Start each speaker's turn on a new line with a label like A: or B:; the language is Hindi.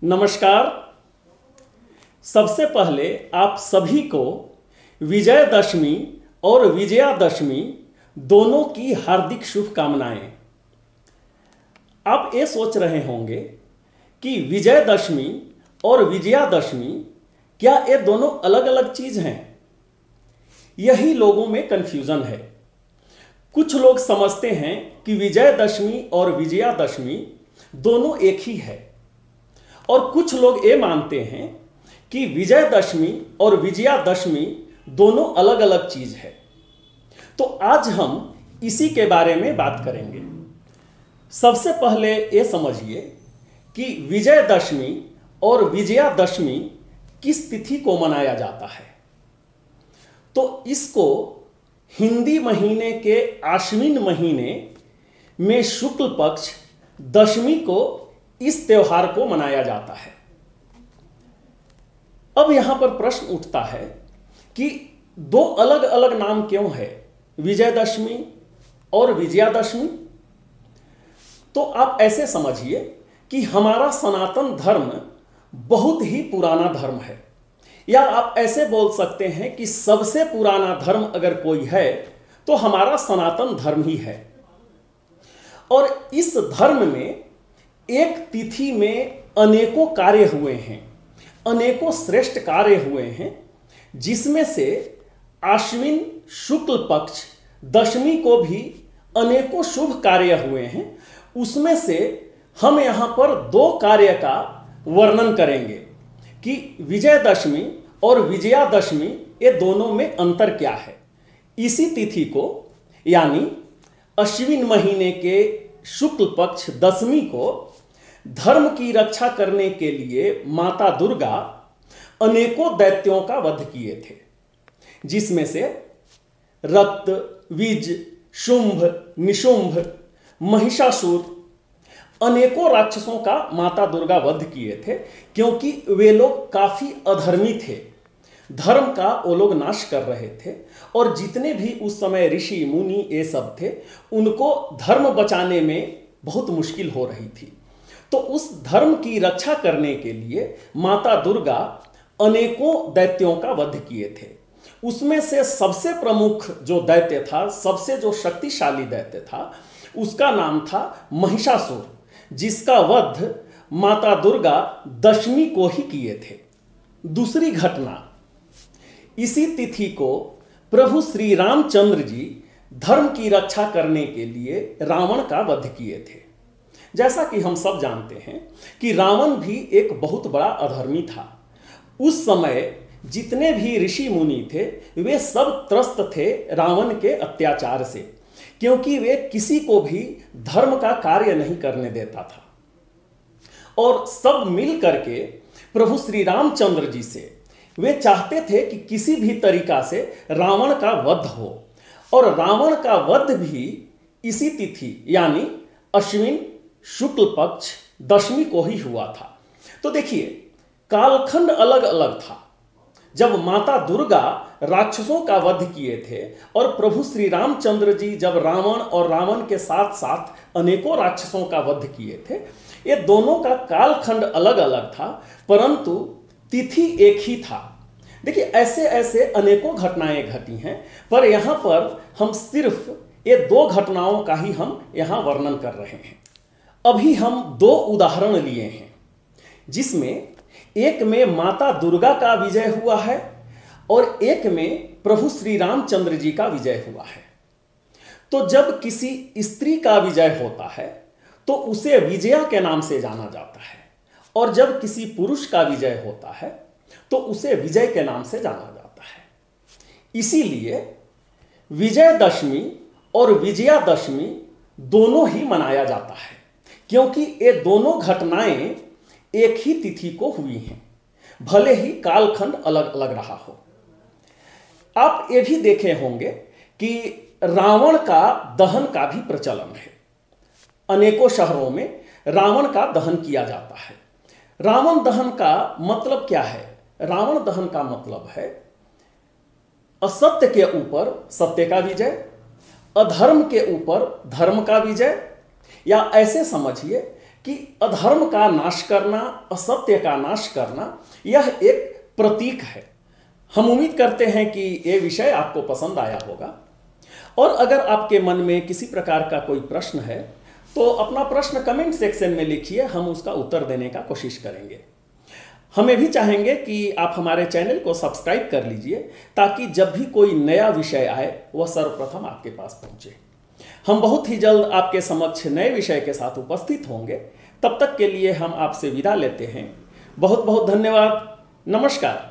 A: नमस्कार। सबसे पहले आप सभी को विजयदशमी और विजयादशमी दोनों की हार्दिक शुभकामनाएं। आप ये सोच रहे होंगे कि विजयदशमी और विजयादशमी क्या ये दोनों अलग अलग चीज हैं? यही लोगों में कंफ्यूजन है। कुछ लोग समझते हैं कि विजयदशमी और विजयादशमी दोनों एक ही है, और कुछ लोग ये मानते हैं कि विजयदशमी और विजयादशमी दोनों अलग अलग चीज है। तो आज हम इसी के बारे में बात करेंगे। सबसे पहले ये समझिए कि विजयदशमी और विजयादशमी किस तिथि को मनाया जाता है। तो इसको हिंदी महीने के आश्विन महीने में शुक्ल पक्ष दशमी को इस त्योहार को मनाया जाता है। अब यहां पर प्रश्न उठता है कि दो अलग अलग नाम क्यों है, विजयदशमी और विजयादशमी? तो आप ऐसे समझिए कि हमारा सनातन धर्म बहुत ही पुराना धर्म है, या आप ऐसे बोल सकते हैं कि सबसे पुराना धर्म अगर कोई है तो हमारा सनातन धर्म ही है। और इस धर्म में एक तिथि में अनेकों कार्य हुए हैं, अनेकों श्रेष्ठ कार्य हुए हैं, जिसमें से आश्विन शुक्ल पक्ष दशमी को भी अनेकों शुभ कार्य हुए हैं। उसमें से हम यहां पर दो कार्य का वर्णन करेंगे कि विजयदशमी और विजयादशमी ये दोनों में अंतर क्या है। इसी तिथि को यानी अश्विन महीने के शुक्ल पक्ष दशमी को धर्म की रक्षा करने के लिए माता दुर्गा अनेकों दैत्यों का वध किए थे, जिसमें से रक्त, विज, शुंभ, निशुंभ, महिषासुर अनेकों राक्षसों का माता दुर्गा वध किए थे, क्योंकि वे लोग काफी अधर्मी थे। धर्म का वो लोग नाश कर रहे थे, और जितने भी उस समय ऋषि मुनि ये सब थे, उनको धर्म बचाने में बहुत मुश्किल हो रही थी। तो उस धर्म की रक्षा करने के लिए माता दुर्गा अनेकों दैत्यों का वध किए थे। उसमें से सबसे प्रमुख जो दैत्य था, सबसे जो शक्तिशाली दैत्य था, उसका नाम था महिषासुर, जिसका वध माता दुर्गा दशमी को ही किए थे। दूसरी घटना, इसी तिथि को प्रभु श्री रामचंद्र जी धर्म की रक्षा करने के लिए रावण का वध किए थे। जैसा कि हम सब जानते हैं कि रावण भी एक बहुत बड़ा अधर्मी था। उस समय जितने भी ऋषि मुनि थे, वे सब त्रस्त थे रावण के अत्याचार से, क्योंकि वे किसी को भी धर्म का कार्य नहीं करने देता था। और सब मिल करके प्रभु श्री रामचंद्र जी से वे चाहते थे कि किसी भी तरीका से रावण का वध हो, और रावण का वध भी इसी तिथि यानी अश्विन शुक्ल पक्ष दशमी को ही हुआ था। तो देखिए, कालखंड अलग अलग था। जब माता दुर्गा राक्षसों का वध किए थे और प्रभु श्री रामचंद्र जी जब रावण और रावण के साथ साथ अनेकों राक्षसों का वध किए थे, ये दोनों का कालखंड अलग अलग था, परंतु तिथि एक ही था। देखिए, ऐसे ऐसे अनेकों घटनाएं घटी हैं, पर यहां पर हम सिर्फ ये दो घटनाओं का ही हम यहां वर्णन कर रहे हैं। अभी हम दो उदाहरण लिए हैं, जिसमें एक में माता दुर्गा का विजय हुआ है और एक में प्रभु श्री रामचंद्र जी का विजय हुआ है। तो जब किसी स्त्री का विजय होता है तो उसे विजया के नाम से जाना जाता है, और जब किसी पुरुष का विजय होता है तो उसे विजय के नाम से जाना जाता है। इसीलिए विजयदशमी और विजयादशमी दोनों ही मनाया जाता है, क्योंकि ये दोनों घटनाएं एक ही तिथि को हुई हैं, भले ही कालखंड अलग अलग रहा हो। आप ये भी देखे होंगे कि रावण का दहन का भी प्रचलन है। अनेकों शहरों में रावण का दहन किया जाता है। रावण दहन का मतलब क्या है? रावण दहन का मतलब है असत्य के ऊपर सत्य का विजय, अधर्म के ऊपर धर्म का विजय, या ऐसे समझिए कि अधर्म का नाश करना, असत्य का नाश करना, यह एक प्रतीक है। हम उम्मीद करते हैं कि ये विषय आपको पसंद आया होगा, और अगर आपके मन में किसी प्रकार का कोई प्रश्न है तो अपना प्रश्न कमेंट सेक्शन में लिखिए, हम उसका उत्तर देने का कोशिश करेंगे। हमें भी चाहेंगे कि आप हमारे चैनल को सब्सक्राइब कर लीजिए, ताकि जब भी कोई नया विषय आए वह सर्वप्रथम आपके पास पहुंचे। हम बहुत ही जल्द आपके समक्ष नए विषय के साथ उपस्थित होंगे। तब तक के लिए हम आपसे विदा लेते हैं। बहुत बहुत धन्यवाद। नमस्कार।